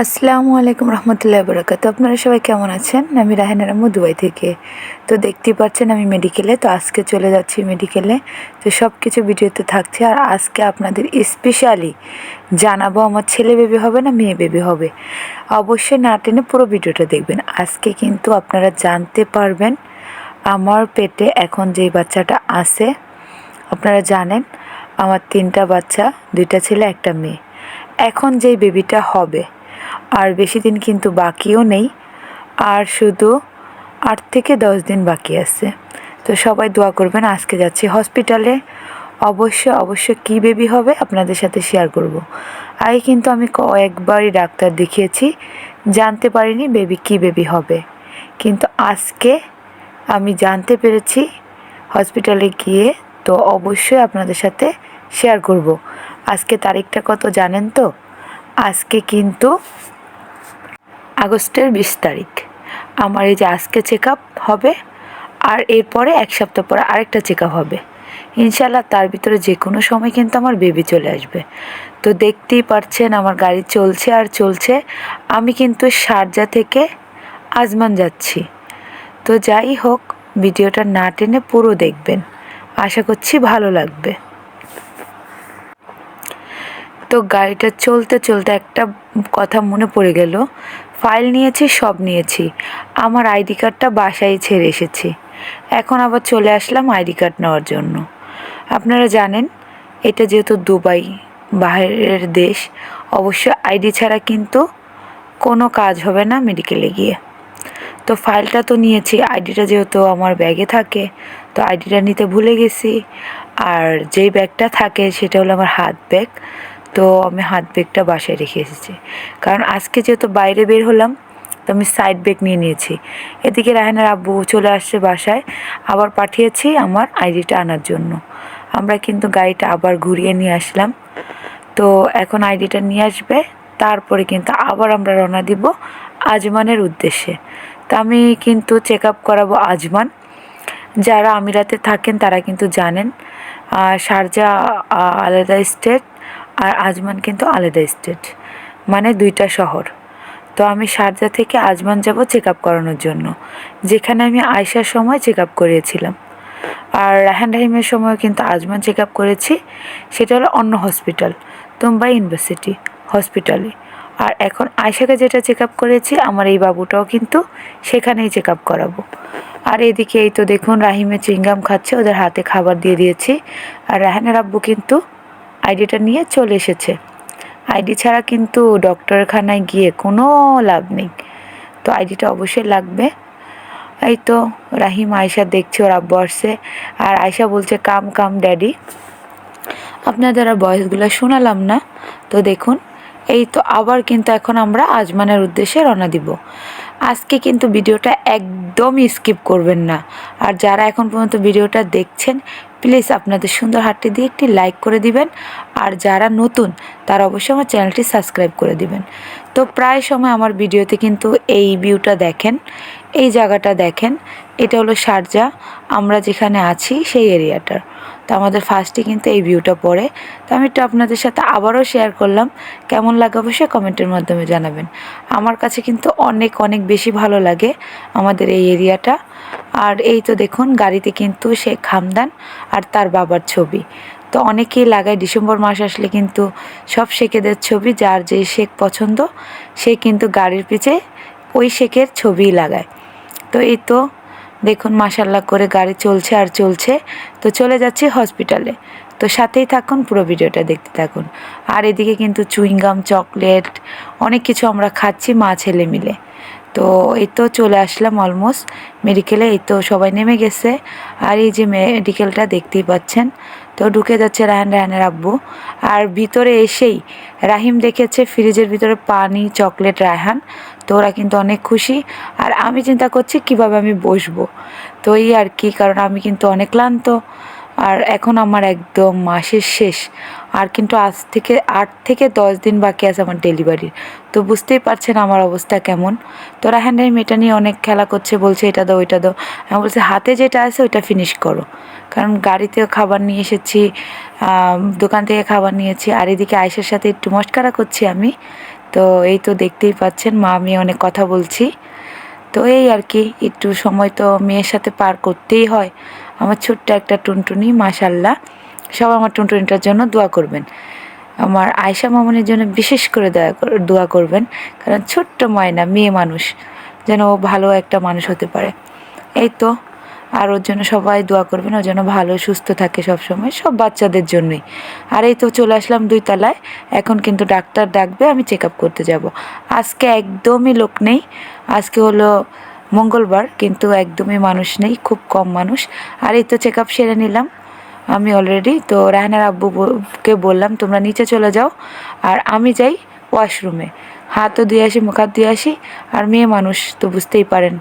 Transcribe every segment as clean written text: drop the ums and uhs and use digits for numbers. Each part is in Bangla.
আসসালামু আলাইকুম রহমতুল্লাহি বারাকাতুহু। আপনারা সবাই কেমন আছেন? আমি রাহেনা রামু দুবাই থেকে। তো দেখতেই পাচ্ছেন আমি মেডিকেলে, তো আজকে চলে যাচ্ছি মেডিকেলে। তো সব কিছু ভিডিওতে থাকছে। আর আজকে আপনাদের স্পেশালি জানাবো আমার ছেলে বেবি হবে না মেয়ে বেবি হবে। অবশ্যই না টেনে পুরো ভিডিওটা দেখবেন। আজকে কিন্তু আপনারা জানতে পারবেন আমার পেটে এখন যেই বাচ্চাটা আছে। আপনারা জানেন আমার 3টা বাচ্চা, 2টা ছেলে একটা মেয়ে। এখন যেই বেবিটা হবে আর বেশি দিন কিন্তু বাকিও নেই, আর শুধু 8 থেকে 10 দিন বাকি আছে। তো সবাই দোয়া করবেন। আজকে যাচ্ছি হসপিটালে। অবশ্যই কী বেবি হবে আপনাদের সাথে শেয়ার করব। আগে কিন্তু আমি কয়েকবারই ডাক্তার দেখিয়েছি, জানতে পারিনি বেবি কী বেবি হবে, কিন্তু আজকে আমি জানতে পেরেছি হসপিটালে গিয়ে। তো অবশ্যই আপনাদের সাথে শেয়ার করব। আজকে তারিখটা কত জানেন তো? আজকে কিন্তু আগস্টের 20 তারিখ। আমার এই যে আজকে চেক আপ হবে, আর এরপরে 1 সপ্তাহ পরে আরেকটা চেক আপ হবে ইনশাল্লাহ। তার ভিতরে যে কোনো সময় কিন্তু আমার বেবি চলে আসবে। তো দেখতেই পাচ্ছেন আমার গাড়ি চলছে আর চলছে। আমি কিন্তু শারজা থেকে আজমান যাচ্ছি। তো যাই হোক, ভিডিওটা না টেনে পুরো দেখবেন, আশা করছি ভালো লাগবে। তো গাড়িটা চলতে চলতে একটা কথা মনে পড়ে গেল। ফাইল নিয়েছি, সব নিয়েছি, আমার আইডি কার্ডটা বাসায় ছেড়ে এসেছি। এখন আবার চলে আসলাম আইডি কার্ড নেওয়ার জন্য। আপনারা জানেন এটা যেহেতু দুবাই, বাইরের দেশ, অবশ্য আইডি ছাড়া কিন্তু কোনো কাজ হবে না মেডিকেলে গিয়ে। তো ফাইলটা তো নিয়েছি, আইডিটা যেহেতু আমার ব্যাগে থাকে, তো আইডিটা নিতে ভুলে গেছি। আর যেই ব্যাগটা থাকে সেটা হলো আমার হাত ব্যাগ। তো আমি হাত ব্যাগটা বাসায় রেখে এসেছি, কারণ আজকে যেহেতু বাইরে বের হলাম, তো আমি সাইড ব্যাগ নিয়ে নিয়েছি। এদিকে রায়হানের আব্বু চলে আসছে বাসায়, আবার পাঠিয়েছি আমার আইডিটা আনার জন্য। আমরা কিন্তু গাড়িটা আবার ঘুরিয়ে নিয়ে আসলাম। তো এখন আইডিটা নিয়ে আসবে, তারপরে কিন্তু আবার আমরা রওনা দিব আজমানের উদ্দেশ্যে। তো আমি কিন্তু চেক আপ করাবো আজমান। যারা আমিরাতে থাকেন তারা কিন্তু জানেন শারজা আলাদা স্টেট আর আজমান কিন্তু আলাদা স্টেট, মানে 2টা শহর। তো আমি শারজা থেকে আজমান যাব চেক আপ করানোর জন্য, যেখানে আমি আয়সার সময় চেক আপ করিয়েছিলাম। আর রাহান রাহিমের সময় কিন্তু আজমান চেক আপ করেছি, সেটা হলো অন্য হসপিটাল, মুম্বাই ইউনিভার্সিটি হসপিটালে। আর এখন আয়সাকে যেটা চেক আপ করেছি, আমার এই বাবুটাও কিন্তু সেখানেই চেক আপ করাবো। আর এদিকে এই তো দেখুন রাহিমে চুইংগাম খাচ্ছে, ওদের হাতে খাবার দিয়ে দিয়েছি। আর রাহানের আব্বু কিন্তু আইডিটা নিয়ে চলে এসেছে। আইডি ছাড়া কিন্তু ডক্টরখানায় গিয়ে কোনো লাভ নেই, তো আইডিটা অবশ্যই লাগবে। এই তো রাহিম আয়সা দেখছে ওর আব্বু আসছে, আর আয়সা বলছে কাম কাম ড্যাডি। আপনাদের আর ভয়েসগুলো শোনালাম না। তো দেখুন এই তো আবার কিন্তু এখন আমরা আজমানের উদ্দেশ্যে রওনা দিব। আজকে কিন্তু ভিডিওটা একদমই স্কিপ করবেন না। আর যারা এখন পর্যন্ত ভিডিওটা দেখছেন, প্লিজ আপনাদের সুন্দর হাতটি দিয়ে একটি লাইক করে দিবেন। আর যারা নতুন তারা অবশ্যই আমার চ্যানেলটি সাবস্ক্রাইব করে দিবেন। তো প্রায় সময় আমার ভিডিওতে কিন্তু এই ভিউটা দেখেন, এই জায়গাটা দেখেন। এটা হলো শারজা, আমরা যেখানে আছি সেই এরিয়াটার। তো আমাদের ফার্স্টে কিন্তু এই ভিউটা পড়ে। তো আমি একটু আপনাদের সাথে আবারও শেয়ার করলাম, কেমন লাগে অবশ্যই কমেন্টের মাধ্যমে জানাবেন। আমার কাছে কিন্তু অনেক অনেক বেশি ভালো লাগে আমাদের এই এরিয়াটা। আর এই তো দেখুন গাড়িতে কিন্তু শেখ হামদান আর তার বাবার ছবি। তো অনেকেই লাগায় ডিসেম্বর মাস আসলে কিন্তু সব শেখেদের ছবি, যার যেই শেখ পছন্দ সে কিন্তু গাড়ির পিছে ওই শেখের ছবিই লাগায়। তো এই তো দেখুন মাশাল্লাহ করে গাড়ি চলছে আর চলছে। তো চলে যাচ্ছি হসপিটালে। তো সাথেই থাকুন, পুরো ভিডিওটা দেখতে থাকুন। আর এদিকে কিন্তু চুইংগাম, চকলেট অনেক কিছু আমরা খাচ্ছি মা ছেলে মিলে। তো এই তো চলে আসলাম অলমোস্ট মেডিকেলে। এই তো সবাই নেমে গেছে। আর এই যে মেডিকেলটা দেখতেই পাচ্ছেন। তো ঢুকে যাচ্ছে রাহানের আব্বু। আর ভিতরে এসেই রাহিম দেখেছে ফ্রিজের ভিতরে পানি, চকলেট, রায়হান। তো ওরা কিন্তু অনেক খুশি। আর আমি চিন্তা করছি কিভাবে আমি বসবো। তো এই আর কি, কারণ আমি কিন্তু অনেক ক্লান্ত। আর এখন আমার একদম মাসের শেষ, আর কিন্তু আজ থেকে 8 থেকে 10 দিন বাকি আছে আমার ডেলিভারির। তো বুঝতেই পারছেন আমার অবস্থা কেমন। তো রাহান রাহিম এটা নিয়ে অনেক খেলা করছে, বলছে এটা দাও ওইটা দাও। আমি বলছি হাতে যেটা আছে ওইটা ফিনিশ করো, কারণ গাড়িতেও খাবার নিয়ে এসেছি, দোকান থেকে খাবার নিয়েছি। আর এদিকে আয়েশার সাথে একটু মস্কারা করছি আমি। তো এই তো দেখতেই পাচ্ছেন মা মেয়ে অনেক কথা বলছি। তো এই আর কি, একটু সময় তো মেয়ের সাথে পার করতেই হয়। আমার ছোট্ট একটা টুনটুনি, মাশাল্লাহ। সব আমার টুনটুনিটার জন্য দোয়া করবেন। আমার আয়শা মামুনির জন্য বিশেষ করে দোয়া করবেন, কারণ ছোট্ট ময়না মেয়ে মানুষ, যেন ও ভালো একটা মানুষ হতে পারে। এই তো, আর ওর জন্য সবাই দোয়া করবেন, ওর জন্য ভালো সুস্থ থাকে সবসময়, সব বাচ্চাদের জন্যই। আর এই তো চলে আসলাম 2 তলায়। এখন কিন্তু ডাক্তার ডাকবে, আমি চেক আপ করতে যাব। আজকে একদমই লোক নেই। আজকে হলো মঙ্গলবার, কিন্তু একদমই মানুষ নেই, খুব কম মানুষ। আর এই তো চেক আপ সেরে নিলাম আমি অলরেডি। তো রায়হানের আব্বুকে বললাম তোমরা নিচে চলে যাও, আর আমি যাই ওয়াশরুমে, হাতও ধুয়ে আসি, মুখ হাত ধুয়ে আসি। আর মেয়ে মানুষ তো বুঝতেই পারেন,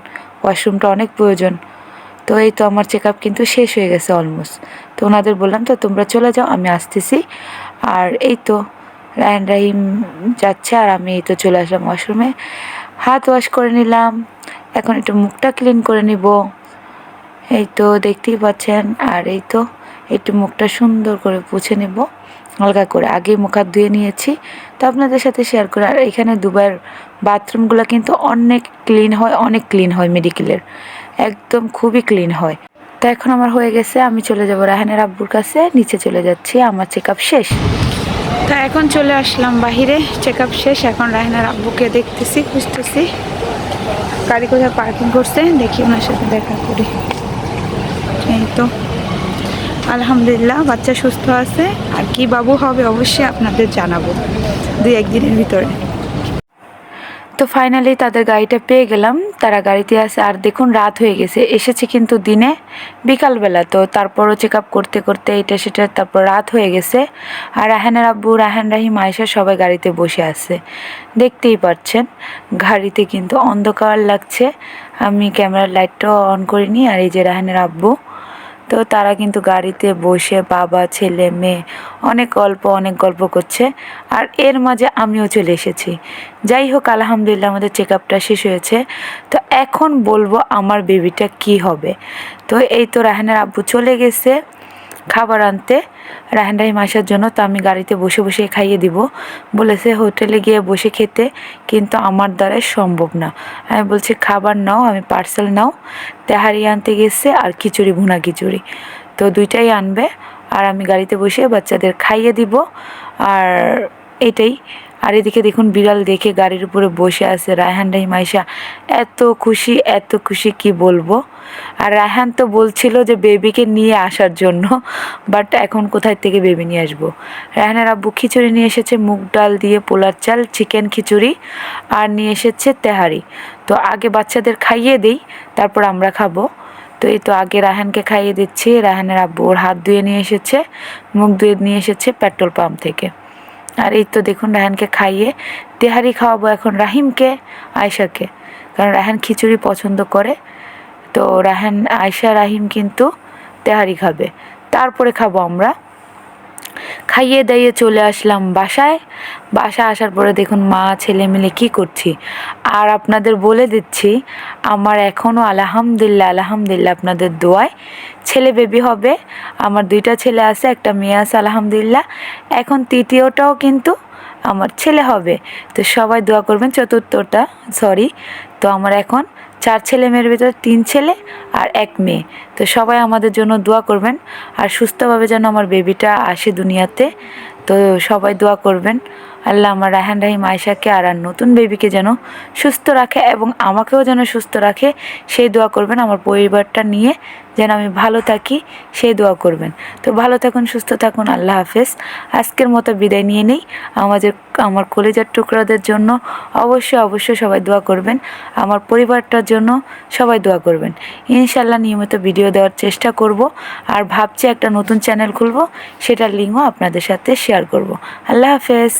ওয়াশরুমটা অনেক প্রয়োজন। তো এই তো আমার চেক আপ কিন্তু শেষ হয়ে গেছে অলমোস্ট। তো ওনাদের বললাম তো তোমরা চলে যাও, আমি আসতেছি। আর এই তো রায়হান রাহিম যাচ্ছে, আর আমি এই তো চলে আসলাম ওয়াশরুমে, হাত ওয়াশ করে নিলাম। এখন একটু মুখটা ক্লিন করে নিব, এই তো দেখতেই পাচ্ছেন। আর এই তো একটু মুখটা সুন্দর করে পুছে নেব হালকা করে, আগে মুখ হাত ধুয়ে নিয়েছি, তো আপনাদের সাথে শেয়ার করে। আর এখানে দুবাইয়ের বাথরুমগুলো কিন্তু অনেক ক্লিন হয়, অনেক ক্লিন হয়, মেডিকেলের একদম খুবই ক্লিন হয়। তো এখন আমার হয়ে গেছে, আমি চলে যাব রায়হানের আব্বুর কাছে, নিচে চলে যাচ্ছি, আমার চেক আপ শেষ। তো এখন চলে আসলাম বাহিরে, চেক আপ শেষ। এখন রায়হানের আব্বুকে দেখতেছি, খুঁজতেছি গাড়ি কোথায় পার্কিং করছে, দেখি ওনার সাথে দেখা করি। এই তো আলহামদুলিল্লাহ বাচ্চা সুস্থ আছে, আর কি বাবু হবে অবশ্যই আপনাদের জানাবো 2-1 দিনের ভিতরে। তো ফাইনালি তাদের গাড়িটা পেয়ে গেলাম, তারা গাড়িতে আছে। আর দেখুন রাত হয়ে গেছে, এসেছে কিন্তু দিনে বিকালবেলা, তো তারপরও চেক আপ করতে করতে এটা সেটা, তারপর রাত হয়ে গেছে। আর রায়হানের আব্বু, রায়হান রাহিম, আয়েশা সবাই গাড়িতে বসে আছে, দেখতেই পাচ্ছেন। গাড়িতে কিন্তু অন্ধকার লাগছে, আমি ক্যামেরার লাইটটাও অন করিনি। আর এই যে রায়হানের আব্বু, তো তারা কিন্তু গাড়িতে বসে বাবা ছেলে মেয়ে অনেক গল্প করছে। আর এর মাঝে আমিও চলে এসেছি। যাই হোক আলহামদুলিল্লাহ আমাদের চেক আপটা শেষ হয়েছে। তো এখন বলবো আমার বেবিটা কি হবে। তো এই তো রায়হানের আব্বু চলে গেছে খাবার আনতে রায়হান রাহিম আসার জন্য। তো আমি গাড়িতে বসে বসে খাইয়ে দিব বলেছে, হোটেলে গিয়ে বসে খেতে, কিন্তু আমার দ্বারা সম্ভব না। আমি বলছি খাবার নাও, আমি পার্সেল নাও। তেহারি আনতে গেছে আর খিচুড়ি, ভুনা খিচুড়ি, তো দুইটাই আনবে, আর আমি গাড়িতে বসে বাচ্চাদের খাইয়ে দিব। আর এটাই। আর এদিকে দেখুন বিড়াল দেখে গাড়ির উপরে বসে আছে রায়হান রাহিম আয়েশা, এত খুশি এত খুশি কি বলবো। আর রায়হান তো বলছিল যে বেবিকে নিয়ে আসার জন্য, বাট এখন কোথায় থেকে বেবি নিয়ে আসবো। রায়হানের আব্বু খিচুড়ি নিয়ে এসেছে, মুগ ডাল দিয়ে পোলার চাল, চিকেন খিচুড়ি, আর নিয়ে এসেছে তেহারি। তো আগে বাচ্চাদের খাইয়ে দিই, তারপর আমরা খাবো। তো এই তো আগে রায়হানকে খাইয়ে দিচ্ছি। রায়হানের আব্বু ওর হাত ধুয়ে নিয়ে এসেছে, মুখ ধুয়ে নিয়ে এসেছে পেট্রোল পাম্প থেকে। আর এই তো দেখুন রায়হানকে খাইয়ে তেহারি খাওয়াবো এখন রাহিমকে, আয়েশাকে, কারণ রায়হান খিচুড়ি পছন্দ করে। তো রায়হান, আয়েশা, রাহিম কিন্তু তেহারি খাবে, তারপরে খাবো আমরা। খাইয়ে দাইয়ে চলে আসলাম বাসায়। বাসায় আসার পরে দেখুন মা ছেলে মিলে কী করছি। আর আপনাদের বলে দিচ্ছি, আমার এখনও আলহামদুলিল্লাহ আলহামদুলিল্লাহ আপনাদের দোয়ায় ছেলে বেবি হবে। আমার 2টা ছেলে আছে, একটা মেয়ে আছে আলহামদুলিল্লাহ। এখন তৃতীয়টাও কিন্তু আমার ছেলে হবে। তো সবাই দোয়া করবেন, চতুর্থটা সরি। তো আমার এখন 4 ছেলে মেয়ের ভিতরে 3 ছেলে আর 1 মেয়ে। তো সবাই আমাদের জন্য দোয়া করবেন, আর সুস্থভাবে যেন আমার বেবিটা আসে দুনিয়াতে। তো সবাই দোয়া করবেন, আল্লাহ আমার রায়হান রাহিম আয়েশাকে আর নতুন বেবিকে যেন সুস্থ রাখে, এবং আমাকেও যেন সুস্থ রাখে, সেই দোয়া করবেন। আমার পরিবারটা নিয়ে যেন আমি ভালো থাকি, সেই দোয়া করবেন। তো ভালো থাকুন, সুস্থ থাকুন, আল্লাহ হাফেজ। আজকের মতো বিদায় নিয়ে নিই। আমার কলেজার টুকরাদের জন্য অবশ্যই সবাই দোয়া করবেন, আমার পরিবারটার জন্য সবাই দোয়া করবেন। ইনশাল্লাহ নিয়মিত ভিডিও দেওয়ার চেষ্টা করব, আর ভাবছি একটা নতুন চ্যানেল খুলব, সেটার লিঙ্কও আপনাদের সাথে শেয়ার করব। আল্লাহ হাফেজ।